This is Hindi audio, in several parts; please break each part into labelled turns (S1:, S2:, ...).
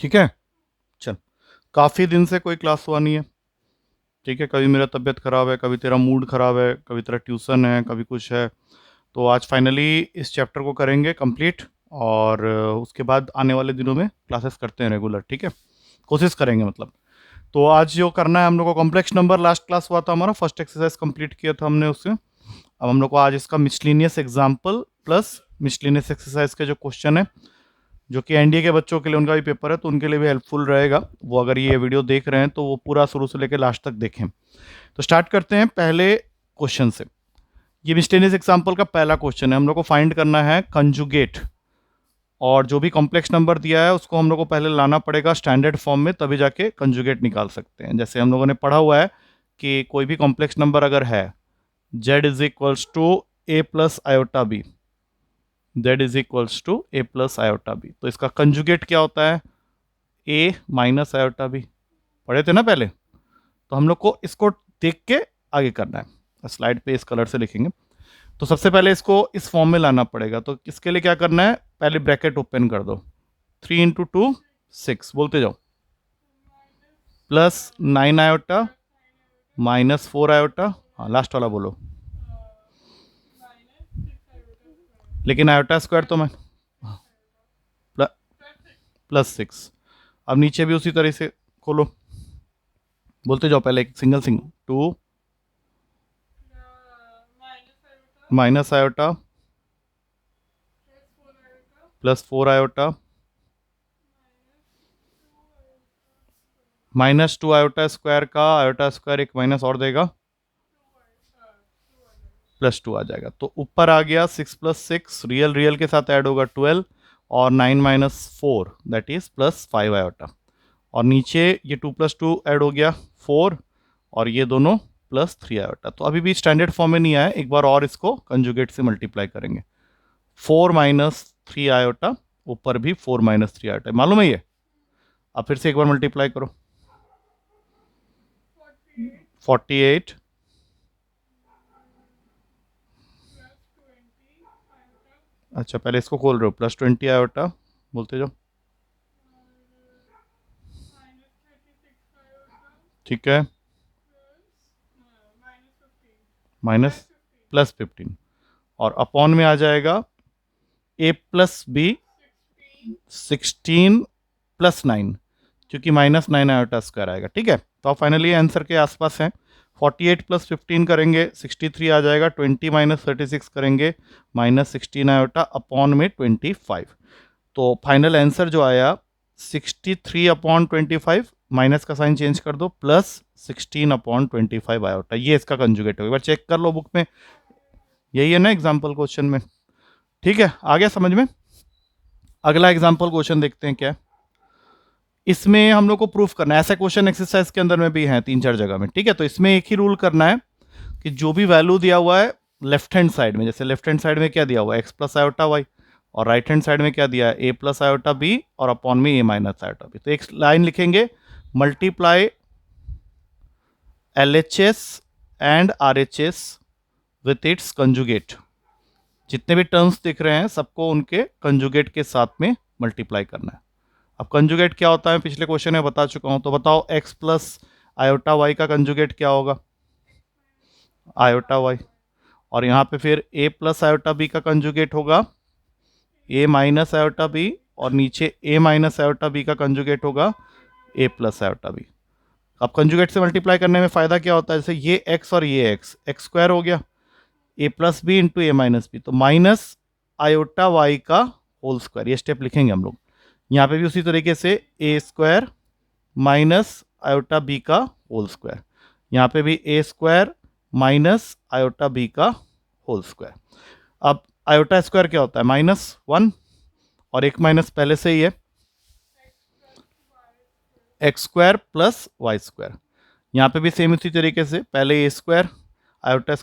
S1: ठीक है, चल। काफ़ी दिन से कोई क्लास हुआ नहीं है, ठीक है। कभी मेरा तबीयत ख़राब है, कभी तेरा मूड ख़राब है, कभी तेरा ट्यूशन है, कभी कुछ है। तो आज फाइनली इस चैप्टर को करेंगे कंप्लीट, और उसके बाद आने वाले दिनों में क्लासेस करते हैं रेगुलर, ठीक है। कोशिश करेंगे मतलब। तो आज जो करना है हम लोग को, कॉम्प्लेक्स नंबर लास्ट क्लास हुआ था हमारा, फर्स्ट एक्सरसाइज कंप्लीट किया था हमने उससे। अब हम लोग को आज इसका miscellaneous example plus miscellaneous exercise के जो क्वेश्चन है, जो कि एनडीए के बच्चों के लिए उनका भी पेपर है, तो उनके लिए भी हेल्पफुल रहेगा। वो अगर ये वीडियो देख रहे हैं तो वो पूरा शुरू से लेकर लास्ट तक देखें। तो स्टार्ट करते हैं पहले क्वेश्चन से। ये मिसलिनियस एग्जाम्पल का पहला क्वेश्चन है। हम लोग को फाइंड करना है कंजुगेट, और जो भी कॉम्प्लेक्स नंबर दिया है उसको हम लोग को पहले लाना पड़ेगा स्टैंडर्ड फॉर्म में, तभी जाके कंजुगेट निकाल सकते हैं। जैसे हम लोगों ने पढ़ा हुआ है कि कोई भी कॉम्प्लेक्स नंबर अगर है, z is equals to A plus iota B, z is equals to A plus iota B, तो इसका कंजुगेट क्या होता है, ए माइनस आयोटा बी। पढ़े थे ना पहले, तो हम लोग को इसको देख के आगे करना है। स्लाइड पे इस कलर से लिखेंगे। तो सबसे पहले इसको इस फॉर्म में लाना पड़ेगा। तो इसके लिए क्या करना है, पहले ब्रैकेट ओपन कर दो, 3 × 2 6, बोलते जाओ, प्लस 9 आयोटा माइनस 4 आयोटा, हाँ लास्ट वाला बोलो, लेकिन आयोटा स्क्वायर तो मैं प्लस 6। अब नीचे भी उसी तरह से खोलो, बोलते जाओ, पहले एक single 2 minus iota plus 4 iota minus 2 iota square का आयोटा स्क्वायर एक माइनस और देगा, प्लस 2 आ जाएगा। तो ऊपर आ गया 6 + 6, रियल रियल के साथ ऐड होगा 12, और 9 - 4 दैट इज प्लस 5 आयोटा, और नीचे ये 2 + 2 ऐड हो गया 4, और ये दोनों प्लस 3 आयोटा। तो अभी भी स्टैंडर्ड फॉर्म में नहीं आया, एक बार और इसको कंजुगेट से मल्टीप्लाई करेंगे। 4 - 3 आयोटा, ऊपर भी 4 - 3 आयोटा, मालूम है ये। अब फिर से एक बार मल्टीप्लाई करो, 48 अच्छा पहले इसको खोल रहे हो, प्लस 20 आयोटा, बोलते जाओ, ठीक है, माइनस प्लस 15, और अपॉन में आ जाएगा a प्लस बी 16 + 9, क्योंकि -9 आयोटा स्क्वायर आएगा, ठीक है। तो आप फाइनली आंसर के आसपास हैं। 48 + 15 करेंगे 63 आ जाएगा, 20 - 36 करेंगे -16 आयोटा, अपॉन में 25। तो फाइनल आंसर जो आया 63/25, माइनस का साइन चेंज कर दो, प्लस 16/25 आयोटा, ये इसका कंजुगेट होगा। एक बार चेक कर लो बुक में, यही है ना एग्जाम्पल क्वेश्चन में, ठीक है। आ गया समझ में। अगला एग्जाम्पल क्वेश्चन देखते हैं क्या है। इसमें हम लोग को प्रूफ करना है, ऐसा क्वेश्चन एक्सरसाइज के अंदर में भी है 3-4 जगह में, ठीक है। तो इसमें एक ही रूल करना है कि जो भी वैल्यू दिया हुआ है लेफ्ट हैंड साइड में, जैसे लेफ्ट हैंड साइड में क्या दिया हुआ है, x + आयोटा y, और राइट हैंड साइड में क्या दिया है, a + आयोटा b, और अपॉन में a - आयोटा b। तो एक लाइन लिखेंगे, multiply LHS and RHS with its conjugate. जितने भी टर्म्स दिख रहे हैं सबको उनके कंजुगेट के साथ में मल्टीप्लाई करना है। अब कंजुगेट क्या होता है पिछले क्वेश्चन में बता चुका हूं, तो बताओ x + आयोटा y का कंजुगेट क्या होगा, आयोटा y, और यहाँ पे फिर a + आयोटा b का कंजुगेट होगा a - आयोटा b, और नीचे a - आयोटा b का कंजुगेट होगा a + आयोटा b। अब कंजुगेट से मल्टीप्लाई करने में फ़ायदा क्या होता है, जैसे ये x और ये x स्क्वायर हो गया, a + b × a - b, तो माइनस आयोटा y का होल स्क्वायर, ये स्टेप लिखेंगे हम लोग। यहाँ पे भी उसी तरीके से a² माइनस आयोटा b का होल स्क्वायर, यहाँ पे भी a² माइनस आयोटा b का होल स्क्वायर। अब आयोटा स्क्वायर क्या होता है, -1, और एक माइनस पहले से ही है, x² + y²। यहाँ पे भी सेम उसी तरीके से, पहले a² आयोटा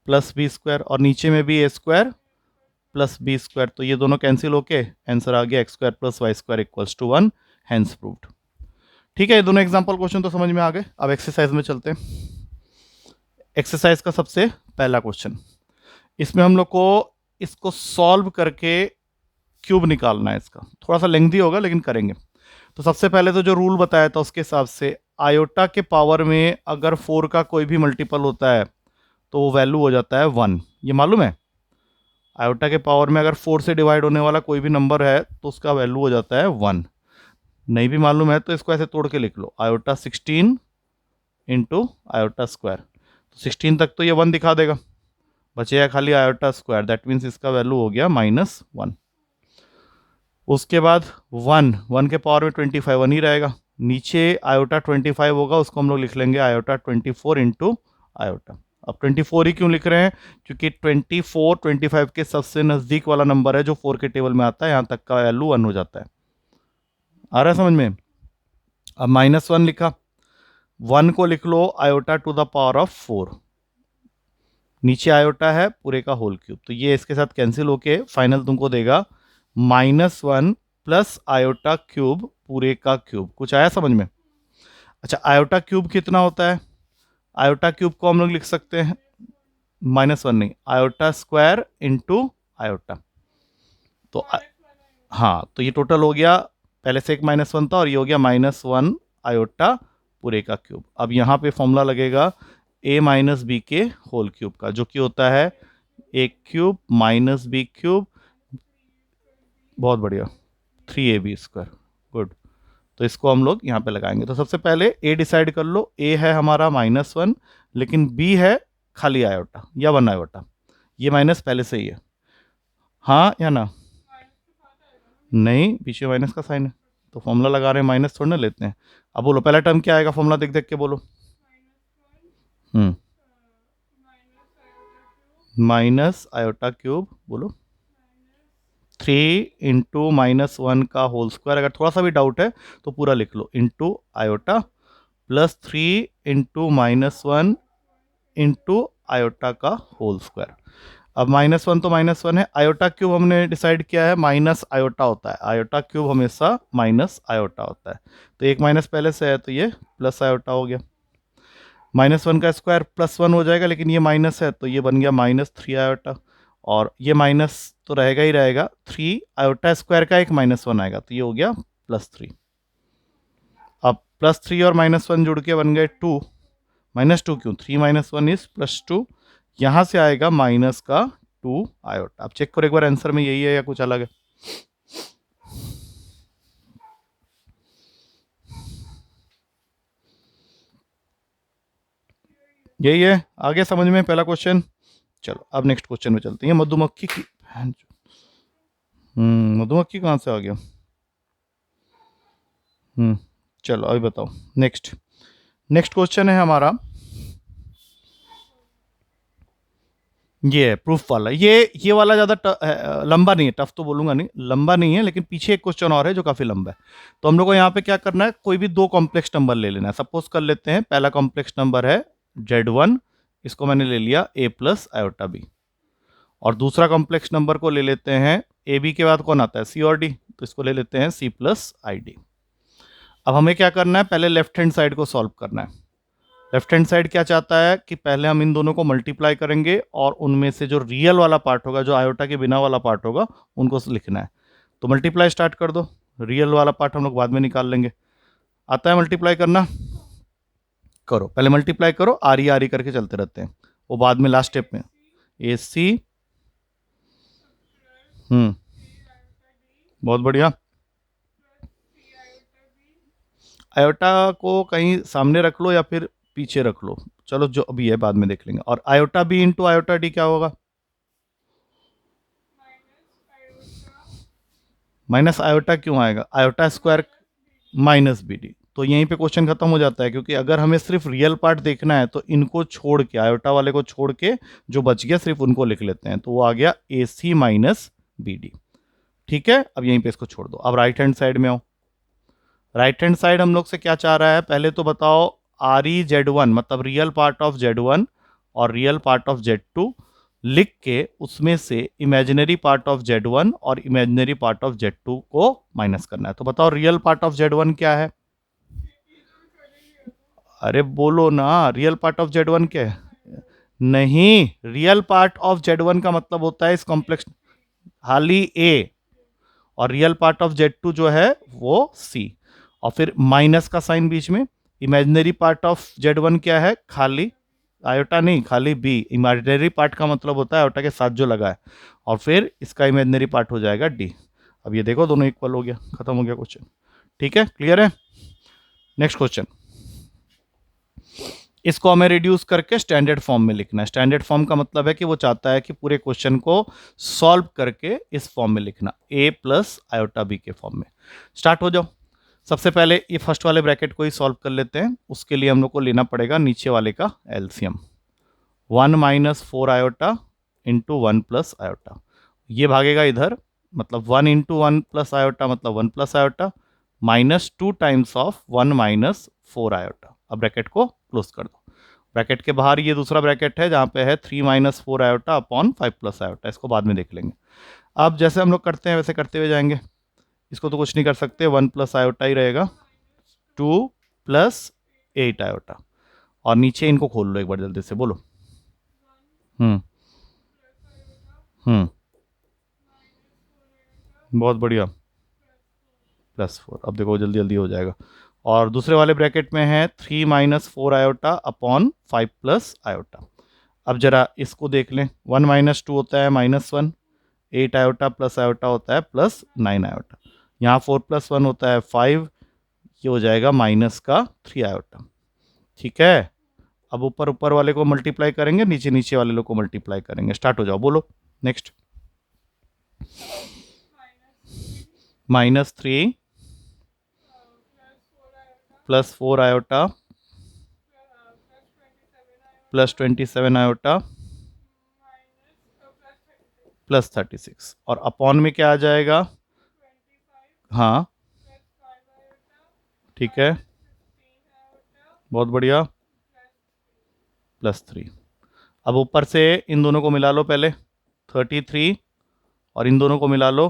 S1: प्लस b², और नीचे में भी a² + b², तो ये दोनों कैंसिल होके आंसर आ गया x² + y² = 1, हैंस प्रूव्ड। ठीक है, ये दोनों एग्जांपल क्वेश्चन तो समझ में आ गए। अब एक्सरसाइज में चलते हैं। एक्सरसाइज का सबसे पहला क्वेश्चन, इसमें हम लोग को इसको सॉल्व करके क्यूब निकालना है। इसका थोड़ा सा लेंथी होगा लेकिन करेंगे। तो सबसे पहले तो जो रूल बताया था उसके हिसाब से आयोटा के पावर में अगर 4 का कोई भी मल्टीपल होता है तो वो वैल्यू हो जाता है 1। ये मालूम है, आयोटा के पावर में अगर 4 से डिवाइड होने वाला कोई भी नंबर है तो उसका वैल्यू हो जाता है 1। नहीं भी मालूम है तो इसको ऐसे तोड़ के लिख लो, आयोटा 16 इंटू आयोटा स्क्वायर। तो 16 तक तो ये 1 दिखा देगा, बचेगा खाली आयोटा स्क्वायर, दैट मीन्स इसका वैल्यू हो गया -1। उसके बाद 1 के पावर में 25 1 ही रहेगा, नीचे आयोटा 25 होगा, उसको हम लोग लिख लेंगे आयोटा 24 इंटू आयोटा। अब 24 ही क्यों लिख रहे हैं, क्योंकि 24 25 के सबसे नज़दीक वाला नंबर है जो 4 के टेबल में आता है, यहाँ तक का वैल्यू 1 हो जाता है। आ रहा है समझ में? अब -1 लिखा, 1 को लिख लो iota to the power of 4, नीचे आयोटा है पूरे का होल क्यूब, तो ये इसके साथ कैंसिल होके फाइनल तुमको देगा -1 प्लस आयोटा क्यूब पूरे का क्यूब। कुछ आया समझ में? अच्छा, आयोटा क्यूब कितना होता है? आयोटा क्यूब को हम लोग लिख सकते हैं -1 नहीं, आयोटा स्क्वायर इंटू आयोटा। तो हाँ, तो ये टोटल हो गया, पहले से एक -1 था और ये हो गया -1 आयोटा पूरे का क्यूब। अब यहाँ पे फॉर्मूला लगेगा a माइनस बी के होल क्यूब का, जो कि होता है a cube minus B cube, बहुत बढ़िया, 3ab स्क्वायर। गुड। तो इसको हम लोग यहाँ पे लगाएंगे। तो सबसे पहले a डिसाइड कर लो, a है हमारा -1 लेकिन b है खाली आयोटा या 1 आयोटा, ये माइनस पहले से ही है, हाँ या ना? नहीं, पीछे माइनस का साइन है तो फॉर्मूला लगा रहे हैं, माइनस थोड़ा ना लेते हैं। अब बोलो पहला टर्म क्या आएगा, फॉर्मूला देख देख के बोलो। माइनस आयोटा क्यूब, बोलो 3 इंटू -1 का होल स्क्वायर, अगर थोड़ा सा भी डाउट है तो पूरा लिख लो, into iota plus 3 into -1 into iota का होल स्क्वायर। अब -1 तो -1 है, आयोटा क्यूब हमने डिसाइड किया है माइनस आयोटा होता है, आयोटा क्यूब हमेशा माइनस आयोटा होता है, तो एक माइनस पहले से है तो ये प्लस आयोटा हो गया। -1 का स्क्वायर +1 हो जाएगा, लेकिन ये माइनस है तो ये बन गया -3 आयोटा, और ये माइनस तो रहेगा ही रहेगा, 3 आयोटा स्क्वायर का एक -1 आएगा तो ये हो गया +3। अब +3 और -1 जुड़ के बन गए 2, -2 क्यों, 3 - 1 इज +2, यहाँ से आएगा माइनस का 2 आयोटा। अब चेक करो एक बार आंसर में यही है या कुछ अलग है? यही है, आगे समझ में पहला क्वेश्चन। चलो अब नेक्स्ट क्वेश्चन में चलते हैं। मधुमक्खी की मधुमक्खी कहाँ से आ गया? चलो अभी बताओ। नेक्स्ट क्वेश्चन है हमारा, ये है प्रूफ वाला। ये वाला ज़्यादा लंबा नहीं है, टफ तो बोलूंगा नहीं, लंबा नहीं है, लेकिन पीछे एक क्वेश्चन और है जो काफ़ी लंबा है। तो हम लोग को यहाँ पे क्या करना है, कोई भी दो कॉम्प्लेक्स नंबर ले लेना है। सपोज कर लेते हैं पहला कॉम्प्लेक्स नंबर है Z1, इसको मैंने ले लिया a प्लस आयोटा बी, और दूसरा कॉम्प्लेक्स नंबर को ले लेते हैं, ए बी के बाद कौन आता है, सी और डी, तो इसको ले लेते हैं सी प्लस आई डी। अब हमें क्या करना है, पहले लेफ्ट हैंड साइड को सॉल्व करना है। लेफ्ट हैंड साइड क्या चाहता है कि पहले हम इन दोनों को मल्टीप्लाई करेंगे और उनमें से जो रियल वाला पार्ट होगा, जो आयोटा के बिना वाला पार्ट होगा, उनको लिखना है। तो मल्टीप्लाई स्टार्ट कर दो, रियल वाला पार्ट हम लोग बाद में निकाल लेंगे। आता है मल्टीप्लाई करना? करो, पहले मल्टीप्लाई करो, आरी करके चलते रहते हैं, वो बाद में लास्ट स्टेप में ए सी। बहुत बढ़िया। आयोटा को कहीं सामने रख लो या फिर पीछे रख लो, चलो जो अभी है बाद में देख लेंगे। और iota B into iota D क्या होगा? माइनस आयोटा क्यों आएगा, iota square minus B D. तो यहीं पे क्वेश्चन खत्म हो जाता है, क्योंकि अगर हमें सिर्फ रियल पार्ट देखना है तो इनको छोड़ के, आयोटा वाले को छोड़ के जो बच गया सिर्फ उनको लिख लेते हैं, तो वो आ गया ए सी माइनस बी डी। ठीक है, अब यहीं पे इसको छोड़ दो। अब राइट हैंड साइड में आओ। राइट हैंड साइड हम लोग से क्या चाह रहा है, पहले तो बताओ, आर ई Z1 मतलब रियल पार्ट ऑफ Z1 और रियल पार्ट ऑफ Z2 लिख के उसमें से इमेजिनरी पार्ट ऑफ Z1 और इमेजिनरी पार्ट ऑफ Z2 को माइनस करना है। तो बताओ रियल पार्ट ऑफ Z1 क्या है? अरे बोलो ना, रियल पार्ट ऑफ Z1 क्या है? नहीं, रियल पार्ट ऑफ Z1 का मतलब होता है इस कॉम्प्लेक्स खाली A, और रियल पार्ट ऑफ Z2 जो है वो C। और फिर माइनस का साइन बीच में। इमेजिनरी पार्ट ऑफ Z1 क्या है, खाली आयोटा नहीं, खाली बी। इमेजिनरी पार्ट का मतलब होता है आयोटा के साथ जो लगा है, और फिर इसका इमेजिनरी पार्ट हो जाएगा डी। अब ये देखो दोनों इक्वल हो गया, खत्म हो गया क्वेश्चन। ठीक है, क्लियर है। नेक्स्ट क्वेश्चन, इसको हमें रिड्यूस करके स्टैंडर्ड फॉर्म में लिखना है। स्टैंडर्ड फॉर्म का मतलब है कि वो चाहता है कि पूरे क्वेश्चन को सॉल्व करके इस फॉर्म में लिखना, a प्लस आयोटा बी के फॉर्म में। स्टार्ट हो जाओ। सबसे पहले ये फर्स्ट वाले ब्रैकेट को ही सॉल्व कर लेते हैं। उसके लिए हम लोग को लेना पड़ेगा नीचे वाले का LCM. 1 minus 4 iota into 1 plus iota, ये भागेगा इधर, मतलब 1 इंटू 1 प्लस आयोटा मतलब 1 plus iota, minus 2 times of 1 minus 4 iota. अब ब्रैकेट को क्लोज कर दो। ब्रैकेट के बाहर ये दूसरा ब्रैकेट है जहाँ पे है 3 minus 4 iota upon 5 plus iota, इसको बाद में देख लेंगे। अब जैसे हम लोग करते हैं वैसे करते हुए जाएंगे। इसको तो कुछ नहीं कर सकते, 1 प्लस आयोटा ही रहेगा, 2 प्लस 8 आयोटा। और नीचे इनको खोल लो एक बार जल्दी से, बोलो। हम्म हम्म बहुत बढ़िया, +4। अब देखो जल्दी जल्दी हो जाएगा। और दूसरे वाले ब्रैकेट में है 3 minus 4 iota upon 5 plus iota. अब जरा इसको देख लें, 1 माइनस 2 होता है -1, 8 आयोटा प्लस आयोटा होता है +9 आयोटा, यहाँ 4 प्लस 1 होता है 5, ये हो जाएगा माइनस का 3 आयोटा। ठीक है, अब ऊपर ऊपर वाले को मल्टीप्लाई करेंगे, नीचे नीचे वाले लोग को मल्टीप्लाई करेंगे। स्टार्ट हो जाओ, बोलो next. -3 plus 4 iota plus 27 iota plus 36, और अपॉन में क्या आ जाएगा, हाँ ठीक है, बहुत बढ़िया, +3। अब ऊपर से इन दोनों को मिला लो पहले, 33, और इन दोनों को मिला लो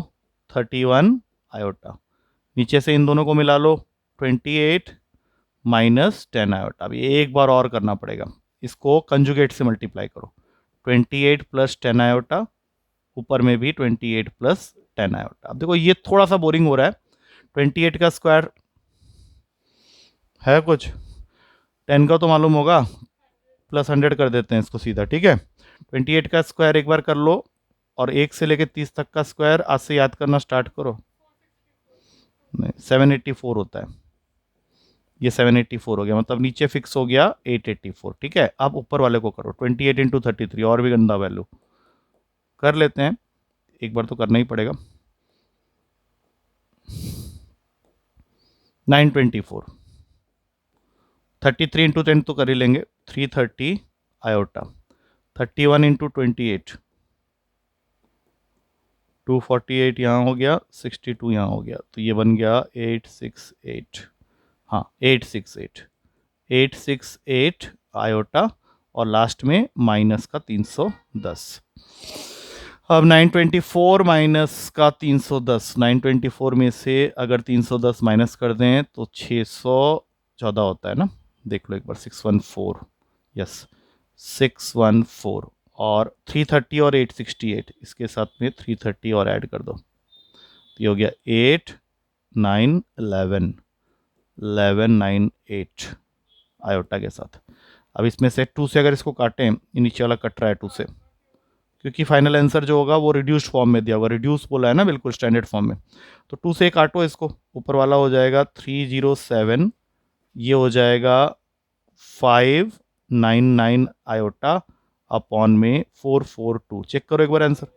S1: 31 आयोटा। नीचे से इन दोनों को मिला लो 28 माइनस 10 आयोटा। अब ये एक बार और करना पड़ेगा, इसको कंजुगेट से मल्टीप्लाई करो, 28 प्लस 10 आयोटा, ऊपर में भी 28 प्लस 10 आयोटा। अब देखो ये थोड़ा सा बोरिंग हो रहा है, 28 का स्क्वायर है कुछ, 10 का तो मालूम होगा, +100 कर देते हैं इसको सीधा। ठीक है, 28 का स्क्वायर एक बार कर लो, और 1 से लेकर 30 तक का स्क्वायर आज से याद करना स्टार्ट करो। नहीं, 784 होता है, ये 784 हो गया, मतलब नीचे फिक्स हो गया 884। ठीक है, अब ऊपर वाले को करो, 28 इंटू 33, और भी गंदा वैल्यू कर लेते हैं, एक बार तो करना ही पड़ेगा। 924, 33 इंटू 10 तो कर ही लेंगे, 330 आयोटा, 31 इंटू 28, 248 यहाँ हो गया, 62 यहाँ हो गया, तो ये बन गया 868, हाँ 868 आयोटा, और लास्ट में माइनस का 310। अब 924 माइनस का 310, 924 में से अगर 310 माइनस कर दें तो 614 होता है ना, देख लो एक बार, 614, यस 614, और 330 और 868, इसके साथ में 330 और ऐड कर दो, तो ये हो गया 8 9 11 11 9 8 आयोटा के साथ। अब इसमें से 2 से अगर इसको काटें, नीचे वाला कट रहा है 2 से, क्योंकि फाइनल आंसर जो होगा वो रिड्यूस्ड फॉर्म में दिया होगा, रिड्यूस बोला है ना बिल्कुल स्टैंडर्ड फॉर्म में, तो 2 से काटो इसको, ऊपर वाला हो जाएगा 307, ये हो जाएगा 599 आयोटा अपॉन में 442। चेक करो एक बार आंसर,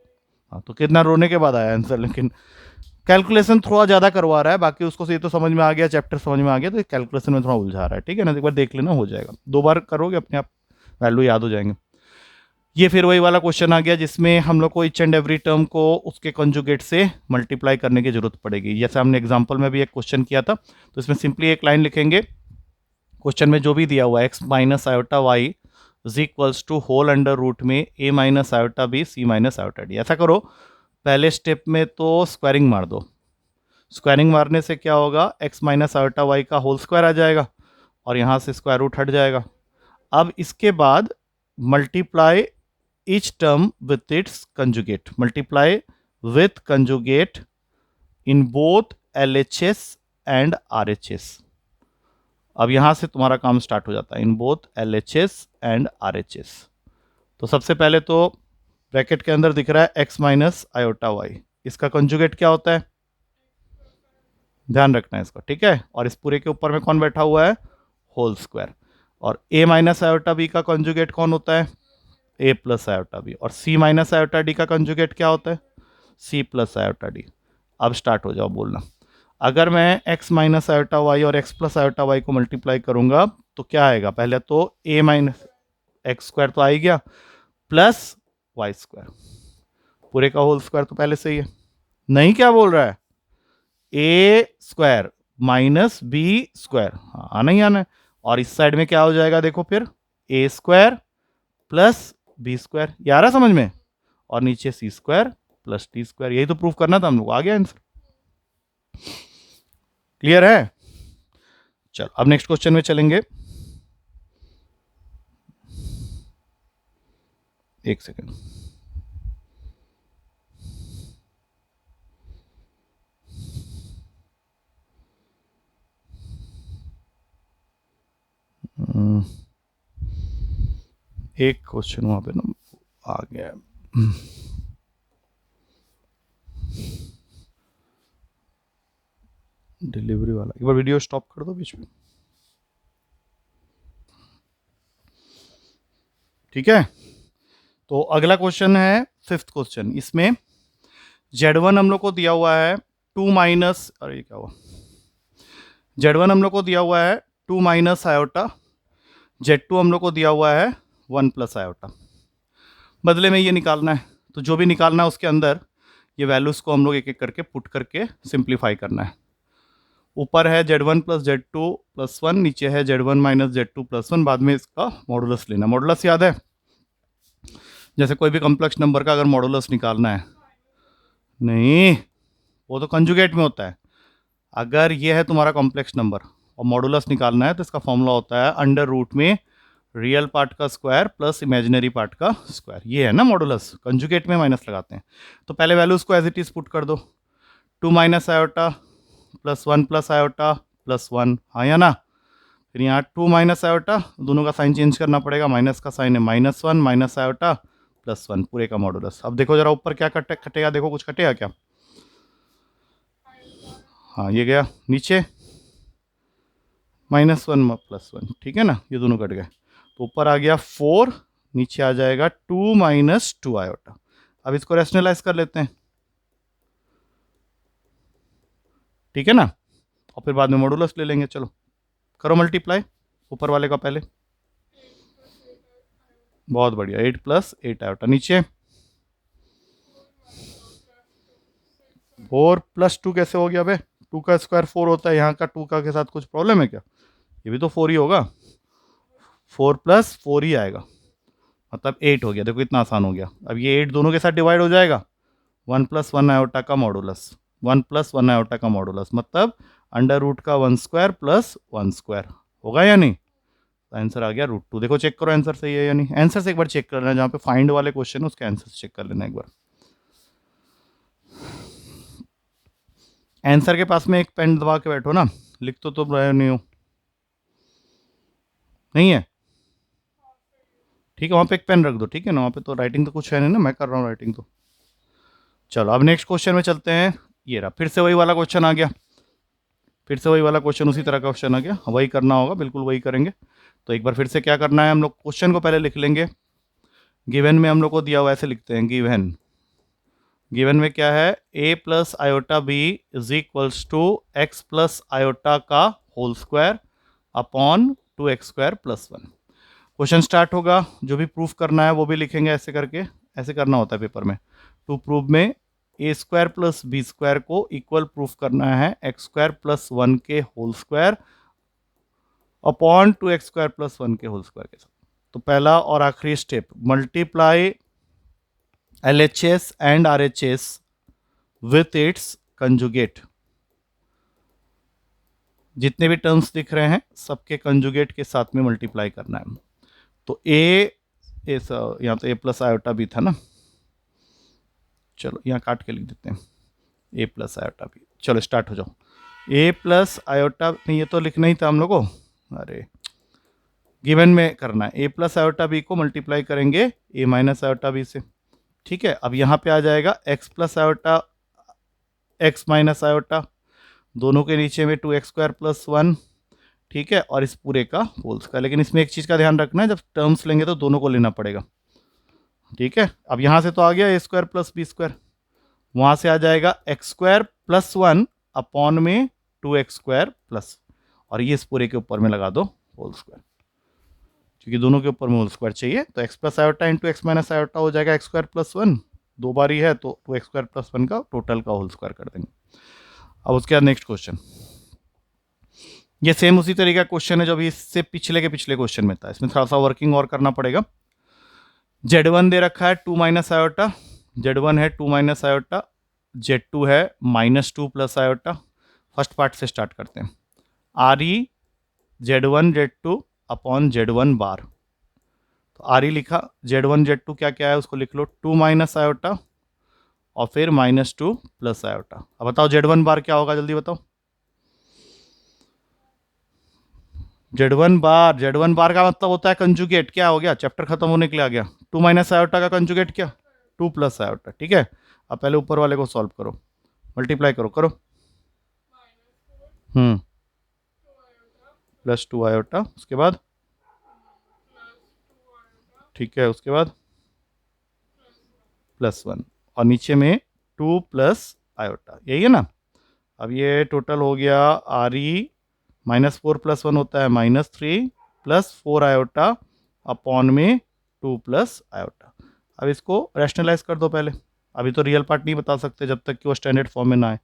S1: हाँ तो कितना रोने के बाद आया आंसर, लेकिन कैलकुलेशन थोड़ा ज़्यादा करवा रहा है, बाकी उसको ये तो समझ में आ गया, चैप्टर समझ में आ गया, तो कैलकुलेशन में थोड़ा उलझा रहा है। ठीक है ना, एक बार देख लेना, हो जाएगा, 2 बार करोगे अपने आप वैल्यू याद हो जाएंगे। ये फिर वही वाला क्वेश्चन आ गया जिसमें हम लोग को ईच एंड एवरी टर्म को उसके कंजुगेट से मल्टीप्लाई करने की जरूरत पड़ेगी। जैसे हमने एग्जांपल में भी एक क्वेश्चन किया था, तो इसमें सिंपली एक लाइन लिखेंगे, क्वेश्चन में जो भी दिया हुआ है x minus iota y is equals to whole under root में a minus iota B c minus iota d. ऐसा करो, पहले स्टेप में तो स्क्वायरिंग मार दो, स्क्वायरिंग मारने से क्या होगा, x माइनस आयोटा वाई का होल स्क्वायर आ जाएगा, और यहाँ से स्क्वायर रूट हट जाएगा। अब इसके बाद multiply each term with its conjugate, multiply with conjugate in both LHS and RHS। अब यहां से तुम्हारा काम स्टार्ट हो जाता है, in both LHS and RHS। तो सबसे पहले तो ब्रैकेट के अंदर दिख रहा है x माइनस आयोटा वाई, इसका कंजुगेट क्या होता है, ध्यान रखना है इसका, ठीक है। और इस पूरे के ऊपर में कौन बैठा हुआ है, होल स्क्वायर। और a माइनस आयोटा बी का कंजुगेट कौन होता है, a प्लस आयोटा बी। और c माइनस आयोटा डी का कंजुगेट क्या होता है, c प्लस आयोटा डी। अब स्टार्ट हो जाओ बोलना। अगर मैं x माइनस आयोटा वाई और x प्लस आयोटा वाई को मल्टीप्लाई करूंगा तो क्या आएगा, पहले तो a माइनस एक्स स्क्वायर तो आ ही गया, प्लस वाई स्क्वायर, पूरे का होल स्क्वायर तो पहले से ही है। नहीं, क्या बोल रहा है, ए स्क्वायर माइनस बी स्क्वायर, हाँ आना ही आना है। और इस साइड में क्या हो जाएगा, देखो फिर ए स्क्वायर प्लस बी स्क्वायर, ये आ रहा समझ में, और नीचे सी स्क्वायर प्लस डी स्क्वायर। यही तो प्रूफ करना था हम लोग, आ गया आंसर। क्लियर है। चलो अब नेक्स्ट क्वेश्चन में चलेंगे। एक सेकेंड, एक क्वेश्चन वहां पे ना आ गया है। डिलीवरी वाला, एक बार वीडियो स्टॉप कर दो बीच में, ठीक है। तो अगला क्वेश्चन है फिफ्थ क्वेश्चन। इसमें Z1 हम लोग को दिया हुआ है 2 माइनस, अरे क्या हुआ, Z1 हम लोग को दिया हुआ है 2 माइनस आयोटा, Z2 हम लोग को दिया हुआ है 1 प्लस आयोटा। बदले में ये निकालना है, तो जो भी निकालना है उसके अंदर ये वैल्यूज को हम लोग एक एक करके पुट करके सिंप्लीफाई करना है। ऊपर है Z1 प्लस Z2 प्लस 1, नीचे है Z1 माइनस Z2 प्लस 1, बाद में इसका मॉडुलस लेना। मॉडुलस याद है, जैसे कोई भी कॉम्प्लेक्स नंबर का अगर मॉडुलस निकालना है, नहीं वो तो कंजुगेट में होता है। अगर ये है तुम्हारा कॉम्प्लेक्स नंबर और मॉडुलस निकालना है तो इसका फॉर्मूला होता है अंडर रूट में रियल पार्ट का स्क्वायर प्लस इमेजिनरी पार्ट का स्क्वायर। ये है ना मॉडुलस, कंजुगेट में माइनस लगाते हैं। तो पहले वैल्यूज को एज इट इज पुट कर दो, 2 minus iota plus 1 plus iota plus 1, हाँ या ना। फिर यहाँ 2 माइनस आयोटा, दोनों का साइन चेंज करना पड़ेगा, माइनस का साइन है -1 माइनस आयोटा प्लस 1, पूरे का मॉडुलस। अब देखो जरा ऊपर क्या कटेगा, देखो कुछ कटेगा क्या, हाँ ये गया, नीचे -1 प्लस 1, ठीक है ना, ये दोनों कट गए। तो ऊपर आ गया 4, नीचे आ जाएगा 2 माइनस 2 आयोटा। अब इसको रैशनलाइज कर लेते हैं, ठीक है ना, और फिर बाद में मॉडुलस ले लेंगे। चलो करो मल्टीप्लाई ऊपर वाले का पहले, बहुत बढ़िया, 8 प्लस 8 आयोटा, नीचे 4 प्लस 2 कैसे हो गया बे, 2 का स्क्वायर 4 होता है, यहाँ का 2 का के साथ कुछ प्रॉब्लम है क्या, ये भी तो 4 ही होगा, 4 प्लस 4 ही आएगा, मतलब 8 हो गया। देखो इतना आसान हो गया। अब ये 8 दोनों के साथ डिवाइड हो जाएगा, 1 प्लस 1 आयोटा का मॉडुलस, 1 प्लस 1 आयोटा का मॉडुलस, मतलब अंडर रूट का 1 स्क्वायर प्लस 1 स्क्वायर, होगा या नहीं। आंसर आ गया √2। देखो चेक करो आंसर सही है या नहीं, आंसर से एक बार चेक कर लेना, जहाँ पे फाइंड वाले क्वेश्चन है उसके आंसर चेक कर लेना एक बार। आंसर के पास में एक पेन दबा के बैठो ना, लिख तो रहे नहीं हो, नहीं है, ठीक है, वहाँ पे एक पेन रख दो, ठीक है ना, वहाँ पे तो राइटिंग तो कुछ है नहीं ना, मैं कर रहा हूँ राइटिंग तो। चलो अब नेक्स्ट क्वेश्चन में चलते हैं। ये रहा, फिर से वही वाला क्वेश्चन आ गया, फिर से वही वाला क्वेश्चन, उसी तरह का क्वेश्चन आ गया, वही करना होगा, बिल्कुल वही करेंगे। तो एक बार फिर से क्या करना है, हम लोग क्वेश्चन को पहले लिख लेंगे। गिवन में हम लोग को दिया हुआ, ऐसे लिखते हैं, गिवन, गिवन में क्या है, a plus iota B is equals to X plus iota का whole square upon 2x square plus 1। Question start होगा, जो भी प्रूफ करना है वो भी लिखेंगे ऐसे करके, ऐसे करना होता है पेपर में। टू प्रूव में a square plus B square को इक्वल प्रूफ करना है एक्स स्क्वायर प्लस 1 के whole square upon 2x square plus 1 के होल स्क्वायर के साथ। तो पहला और आखिरी step, multiply LHS and RHS with its conjugate. जितने भी टर्म्स दिख रहे हैं सबके कंजुगेट के साथ में मल्टीप्लाई करना है। तो यहाँ तो a प्लस आयोटा भी था ना, चलो यहाँ काट के लिख देते हैं, a प्लस आयोटा भी। चलो स्टार्ट हो जाओ। ए प्लस आयोटा, नहीं ये तो लिखना ही था हम लोग को, अरे गिवन में करना है, ए प्लस आयोटा बी को मल्टीप्लाई करेंगे ए माइनस आयोटा बी से। ठीक है, अब यहाँ पे आ जाएगा x plus iota x minus iota, दोनों के नीचे में 2x² + 1। ठीक है, और इस पूरे का होल स्क्वायर। लेकिन इसमें एक चीज़ का ध्यान रखना है, जब टर्म्स लेंगे तो दोनों को लेना पड़ेगा। ठीक है, अब यहाँ से तो आ गया a² + b², वहाँ से आ जाएगा x² + 1 अपॉन में 2x² प्लस, और ये इस पूरे के ऊपर में लगा दो होल स्क्वायर, क्योंकि दोनों के ऊपर में होल स्क्वायर चाहिए। तो x plus iota into x minus iota हो जाएगा x² + 1, दो बार ही है तो 2x² + 1 का टोटल का होल स्क्वायर कर देंगे। अब उसके बाद नेक्स्ट क्वेश्चन, ये सेम उसी तरीके का क्वेश्चन है जो अभी इससे पिछले के पिछले क्वेश्चन में था, इसमें थोड़ा सा वर्किंग और करना पड़ेगा। Z1 दे रखा है 2 - आयोटा, Z1 है 2 - आयोटा, Z2 है -2 + आयोटा। फर्स्ट पार्ट से स्टार्ट करते हैं। RE Z1 Z2 upon Z1 बार, तो RE लिखा, Z1 Z2 क्या क्या है उसको लिख लो, 2 - आयोटा और फिर -2 + आयोटा। अब बताओ Z1 बार क्या होगा, जल्दी बताओ। Z1 बार का मतलब होता है कंजुगेट। क्या हो गया, चैप्टर खत्म होने के लिए आ गया। 2 - आयोटा का कंजुगेट क्या, 2 + आयोटा। ठीक है, अब पहले ऊपर वाले को सॉल्व करो, मल्टीप्लाई करो करो, +2 आयोटा, उसके बाद ठीक है, उसके बाद +1, और नीचे में 2 + आयोटा, यही है ना। अब ये टोटल हो गया RE -4 + 1 होता है -3 + 4 आयोटा अपॉन में 2 + आयोटा। अब इसको रैशनलाइज कर दो पहले, अभी तो रियल पार्ट नहीं बता सकते जब तक कि वो स्टैंडर्ड फॉर्म में ना आए।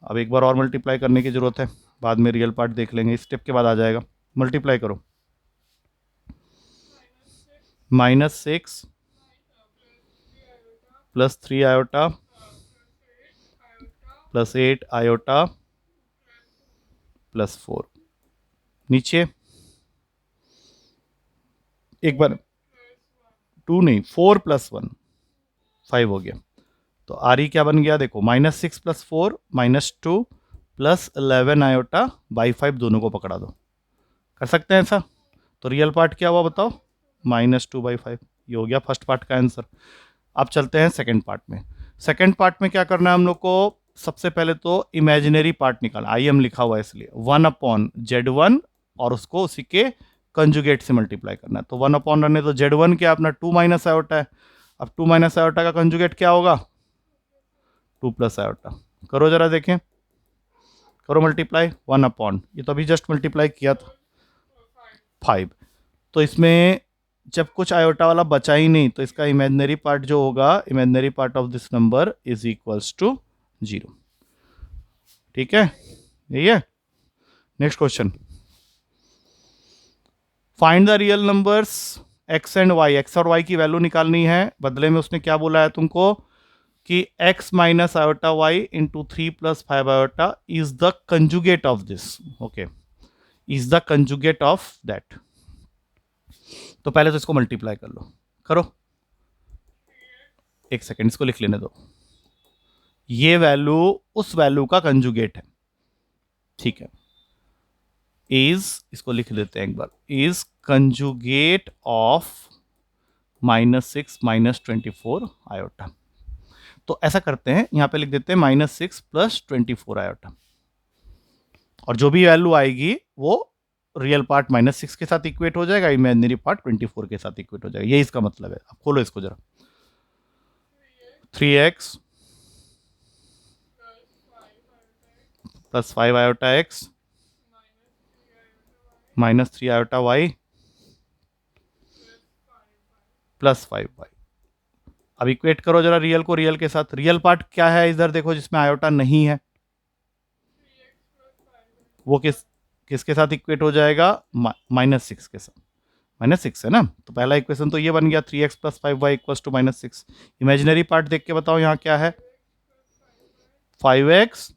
S1: अब एक बार और मल्टीप्लाई करने की ज़रूरत है, बाद में रियल पार्ट देख लेंगे, इस स्टेप के बाद आ जाएगा। मल्टीप्लाई करो, -6 + 3 आयोटा +8 आयोटा +4, नीचे एक बार 2 नहीं 4 + 1 5 हो गया। तो RE क्या बन गया, देखो -6 + 4 -2 + 11 आयोटा बाई 5, दोनों को पकड़ा दो, कर सकते हैं ऐसा। तो रियल पार्ट क्या हुआ बताओ, -2/5, ये हो गया फर्स्ट पार्ट का आंसर। अब चलते हैं सेकंड पार्ट में। सेकंड पार्ट में क्या करना है हम लोग को, सबसे पहले तो इमेजिनरी पार्ट निकालना, IM लिखा हुआ है इसलिए 1/Z1 और उसको उसी के कंजुगेट से मल्टीप्लाई करना है। तो 1 रहने तो Z1 क्या अपना 2 - आयोटा है, अब 2 - आयोटा का कंजुगेट क्या होगा, 2 + आयोटा। करो जरा देखें, करो मल्टीप्लाई, 1/, ये तो अभी जस्ट मल्टीप्लाई किया था 5। तो इसमें जब कुछ आयोटा वाला बचा ही नहीं, तो इसका इमेजिनरी पार्ट जो होगा, imaginary part of this number is equals to 0। ठीक है, यही है। Next question, find the real numbers x and y, x और y की वैल्यू निकालनी है। बदले में उसने क्या बोला है तुमको कि x - iota y into 3 + 5 iota is the conjugate of this, okay, is the conjugate of that. तो पहले तो इसको मल्टीप्लाई कर लो, करो, एक सेकेंड इसको लिख लेने दो। ये वैल्यू उस वैल्यू का कंजुगेट है, ठीक है। इज, इसको लिख देते हैं एक बार, इज कंजुगेट ऑफ -6 - 24 आयोटा। तो ऐसा करते हैं, यहां पे लिख देते हैं -6 + 24 आयोटा, और जो भी वैल्यू आएगी वो रियल पार्ट -6 के साथ इक्वेट हो जाएगा, इमेजिनरी पार्ट 24 के साथ इक्वेट हो जाएगा, यही इसका मतलब है। अब खोलो इसको जरा, 3x + 5 iota x -3 iota y + 5y। अब इक्वेट करो जरा रियल को रियल के साथ। रियल पार्ट क्या है इधर देखो, जिसमें आयोटा नहीं है, वो किसके साथ इक्वेट हो जाएगा, -6 के साथ। -6 है ना, तो पहला इक्वेशन तो ये बन गया, 3x + 5y = -6। इमेजिनरी पार्ट देख के बताओ यहाँ क्या है, 5x,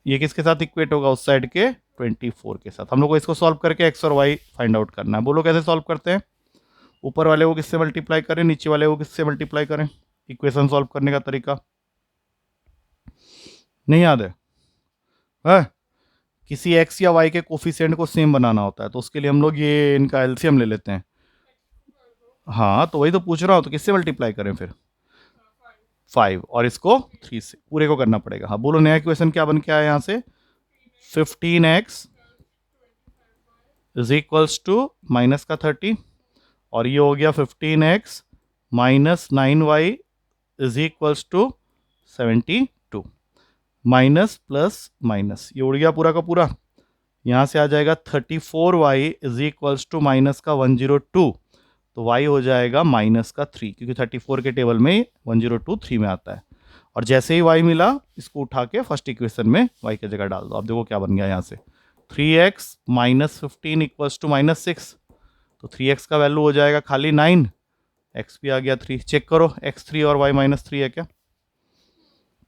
S1: ये किसके साथ इक्वेट होगा, उस साइड के 24 के साथ। हम लोग को इसको सॉल्व करके x और y फाइंड आउट करना है। बोलो कैसे सॉल्व करते हैं, ऊपर वाले को किससे मल्टीप्लाई करें, नीचे वाले को किससे मल्टीप्लाई करें, इक्वेशन सॉल्व करने का तरीका। नहीं याद है? किसी एक्स या वाई के कोफिशिएंट को सेम बनाना होता है तो उसके लिए हम लोग ये इनका एलसीएम ले लेते हैं। हाँ तो वही तो पूछ रहा हूँ, तो किससे मल्टीप्लाई करें फिर? 5 और इसको 3 से, पूरे को करना पड़ेगा। हाँ बोलो नया इक्वेशन क्या बन के आया यहाँ से? 15x is equals to minus का 30, और ये हो गया 15x minus 9y is equals to 72। Minus plus minus ये उड़ गया पूरा का पूरा, यहाँ से आ जाएगा 34y is equals to minus का 102, तो y हो जाएगा माइनस का 3, क्योंकि 34 के टेबल में 102 3 में आता है। और जैसे ही y मिला इसको उठा के फर्स्ट इक्वेशन में y की जगह डाल दो। अब देखो क्या बन गया यहाँ से, 3x minus 15 equals to minus 6, तो 3x का वैल्यू हो जाएगा खाली 9, x भी आ गया 3। चेक करो x 3 और y माइनस 3 है क्या?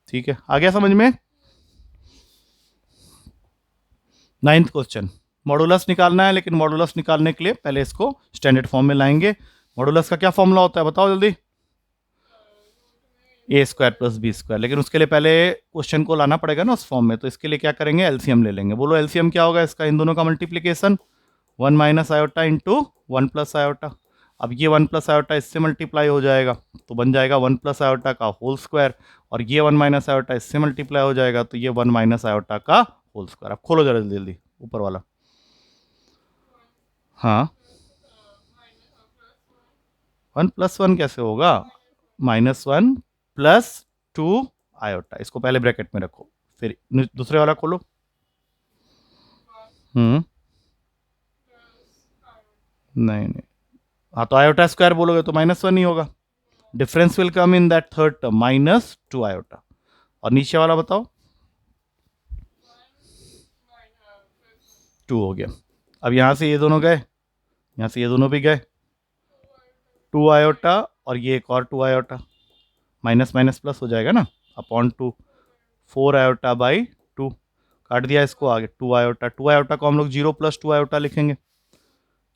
S1: ठीक है, आ गया समझ में? 9th क्वेश्चन, मॉडुलस निकालना है, लेकिन मॉडुलस निकालने के लिए पहले इसको स्टैंडर्ड फॉर्म में लाएंगे। मॉडुलस का क्या फॉर्मूला होता है बताओ जल्दी? ए स्क्वायर प्लस बी स्क्वायर, लेकिन उसके लिए पहले क्वेश्चन को लाना पड़ेगा ना उस फॉर्म में, तो इसके लिए क्या करेंगे, एलसीएम ले लेंगे। बोलो एलसीएम क्या होगा इसका, इन दोनों का multiplication, 1 minus iota into 1 plus iota. अब ये 1 प्लस आयोटा इससे मल्टीप्लाई हो जाएगा तो बन जाएगा 1 प्लस आयोटा का होल स्क्वायर, और ये 1 माइनस आयोटा इससे मल्टीप्लाई हो जाएगा तो ये 1 माइनस आयोटा का होल स्क्वायर। अब खोलो जरा जल्दी जल्दी ऊपर वाला। हाँ 1 प्लस 1 कैसे होगा, -1 प्लस 2 आयोटा, इसको पहले ब्रैकेट में रखो, फिर दूसरे वाला खोलो। नहीं नहीं, हाँ तो आयोटा स्क्वायर बोलोगे तो -1 ही होगा, difference will come in that third term -2 iota. और नीचे वाला बताओ, 2 हो गया। अब यहाँ से ये दोनों गए, यहाँ से ये दोनों भी गए, 2 आयोटा और ये एक और 2 आयोटा, माइनस माइनस प्लस हो जाएगा ना, अपॉन 2, 4 आयोटा बाई 2, काट दिया इसको, आगे 2 आयोटा, 2 आयोटा को हम लोग 0 प्लस 2 आयोटा लिखेंगे।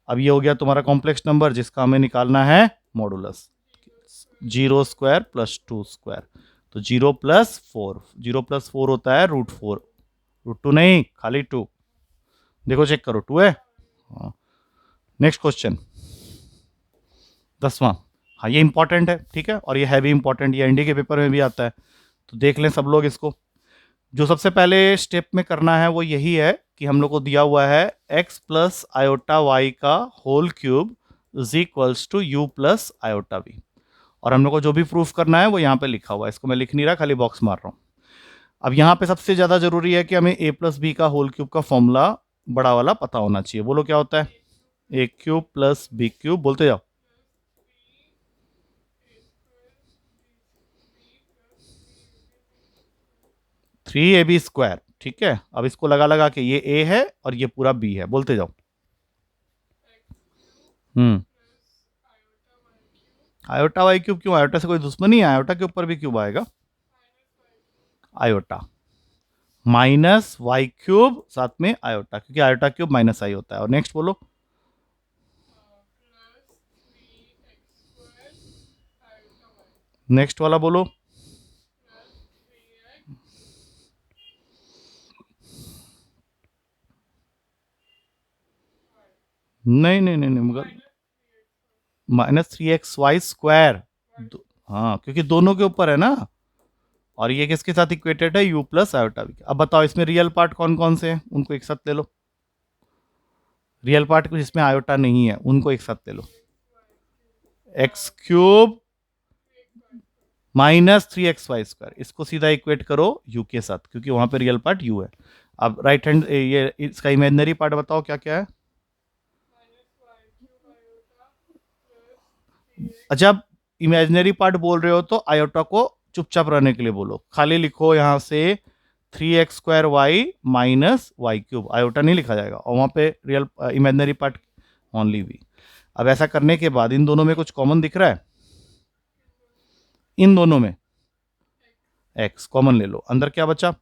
S1: अब ये हो गया तुम्हारा कॉम्प्लेक्स नंबर जिसका हमें निकालना है मॉडुलस, 0 स्क्वायर प्लस 2 स्क्वायर, तो 0 प्लस 4, 0 प्लस 4 होता है √4, √2 नहीं खाली 2, देखो चेक करो 2 है। हाँ नेक्स्ट क्वेश्चन 10वां, हाँ ये इंपॉर्टेंट है ठीक है, और ये है भी इंपॉर्टेंट, ये एनडी के पेपर में भी आता है, तो देख लें सब लोग इसको। जो सबसे पहले स्टेप में करना है वो यही है कि हम लोग को दिया हुआ है x प्लस आयोटा वाई का whole cube is equals to u plus iota v, और हम लोग को जो भी प्रूफ करना है वो यहाँ पे लिखा हुआ है, इसको मैं लिख नहीं रहा खाली बॉक्स मार रहा हूँ। अब यहाँ पे सबसे ज़्यादा जरूरी है कि हमें a प्लस बी का होल क्यूब का फॉर्मूला बड़ा वाला पता होना चाहिए। बोलो क्या होता है, a cube plus b cube, बोलते जाओ, 3ab स्क्वायर, ठीक है। अब इसको लगा लगा के ये a है और ये पूरा b है, बोलते जाओ। आयोटा वाई क्यूब क्यों, आयोटा से कोई दुश्मनी है, आयोटा के ऊपर भी क्यूब आएगा, आयोटा माइनस वाई क्यूब साथ में आयोटा, क्योंकि आयोटा क्यूब माइनस आई होता है। और नेक्स्ट बोलो, नेक्स्ट वाला बोलो, नहीं नहीं नहीं नहीं, -3xy स्क्वायर, हाँ क्योंकि दोनों के ऊपर है ना, और ये किसके साथ इक्वेटेड है, u प्लस आयोटा भी। अब बताओ इसमें रियल पार्ट कौन कौन से हैं, उनको एक साथ ले लो, रियल पार्ट जिसमें आयोटा नहीं है उनको एक साथ ले लो, एक्स क्यूब -3xy स्क्वायर, इसको सीधा इक्वेट करो u के साथ, क्योंकि वहां पे रियल पार्ट u है। अब राइट हैंड ये इसका इमेजिनरी पार्ट बताओ क्या क्या है। अच्छा आप इमेजिनरी पार्ट बोल रहे हो तो आयोटा को चुपचाप रहने के लिए बोलो, खाली लिखो यहाँ से 3x² minus Y cube, iota नहीं लिखा जाएगा, और वहाँ पे real imaginary part only v। अब ऐसा करने के बाद इन दोनों में कुछ कॉमन दिख रहा है, इन दोनों में x कॉमन ले लो, अंदर क्या बचा,